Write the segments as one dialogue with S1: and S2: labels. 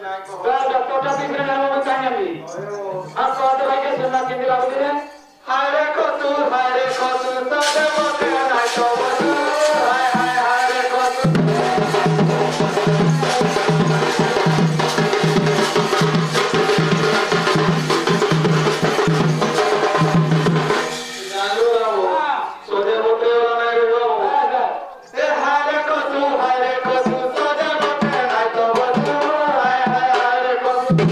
S1: doctor तीसरे नाम में बताएंगे अभी आप कहते भाई के सुनना किंतु लागू दे हाय रे कोतू सादे मोटे नाइ तो बसू हाय रे कोतू जालू बाबू सोदे मोटे वाला नाइ रे बाबू ए हाय रे कोतू सादे मोटे नाइ तो बसू हाय रे कोतू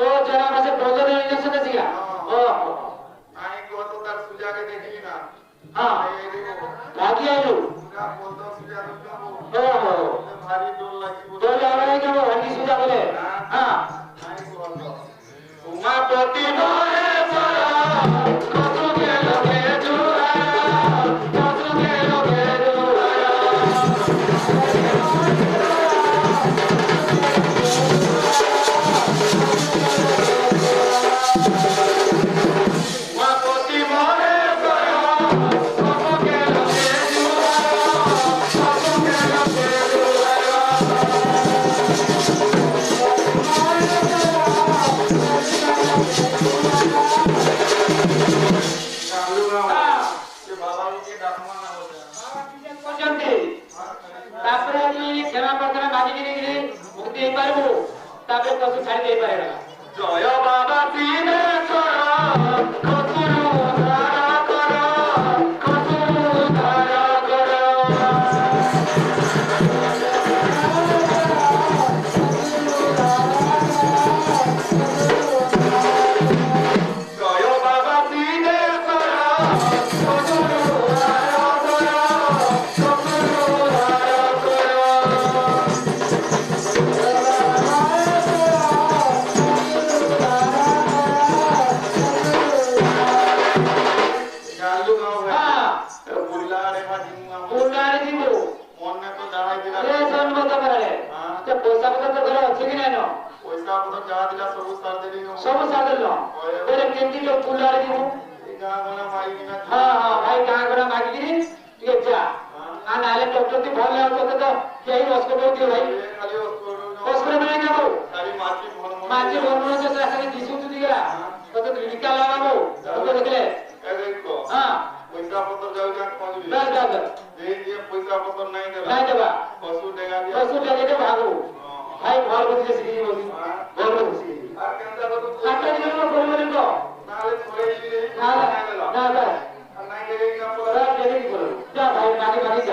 S1: ও যারা মাসে বলতে ইঞ্জেকশন দিছিলা ও
S2: আমি কত তার সুজাকে দেখিলি না
S1: হ্যাঁ রাগি আইলো
S2: সুজা কত সুজা রকম
S1: ও
S2: ভারী ডোল লাগি বলে
S1: তোর আড়াই যাব রাগি সুজা বলে হ্যাঁ
S2: আমি বলতো
S1: উমা প্রতি মনে পড়া কত গেল কে জুড়া কত গেল কে জুড়া তারপরে আমি ক্ষমা প্রার্থনা মাগি গিয়ে মুক্তি হয়ে পারবো তারপরে কত ছাড়ি দিয়ে পারে না জয় বাবা দিনে কর কতরু ধারা কর কতরু ধারা কর জয় বাবা দিনে কর কতরু ধারা কর কতরু ধারা কর
S2: গালু গাও
S1: হ্যাঁ
S2: বুড়লা রেখা দিমু
S1: পুনারে দিব
S2: মনে তো দাঁড়াই দিলা
S1: এ জন্ম তো পারে তো পয়সা পয়সা তো ঘরে আছে কি নাই ন
S2: পয়সা পত্র যা দিলা সবু সার দেলি নো
S1: ସବୁ ସାରିଦେଲ ଫେରେ କେମିତି ଲୋକ ଫୁଲାରେ ଯିବୁ
S2: এই গাঁ গলা মারি কিনা
S1: ହଁ ହଁ ଭାଇ ଗାଁ ଘର ମାଗିକିରି ଟିକେ ଯା ଆଉ ନହେଲେ ଡକ୍ଟର ଟି ଭଲ ଲାଗୁଛି ତତେ ତ କେହି ଔଷଧ ଦିଅ ଭାଇ
S2: খালি ওস্কোর
S1: ଔଷଧ ମିଳେ ଯାବୁ
S2: খালি মাটি ভন ভন
S1: ମାଝି ଭରଣ ସେ ସାଙ୍ଗେ ଦିଶୁଛୁ ଟିକେ ତତେ ଟିକା ଲଗାବୁ ତତେ ଦେଖିଲେ
S2: এ দেখো
S1: ହଁ
S2: পয়সা পত্র যাও যা খোঁজবি
S1: ବାସ୍ ବାସ୍
S2: এই যে পয়সা পত্র নাই দেলা
S1: ନାଇଁ ଦେବା
S2: পশু ডেগা দিয়া
S1: ପଶୁ ଡାକିଟେ ଭାଗୁ ଭାଇ ଭଲ ବୁଝିଲେ ଶିଖିଯିବ ଭଲ ବୁଝିଲି
S2: আর কেনটা কত
S1: ଆଠ ଦିନ କରିବନି ତ
S2: নালে ছড়াই দিলে
S1: ନା
S2: নাই দেলা
S1: ନା ବାସ୍
S2: আর নাই দেলে না
S1: ବାସ୍ ଦେଖିକି କର ଯା ଭାଇ ମାଗି ମାଗି ଯା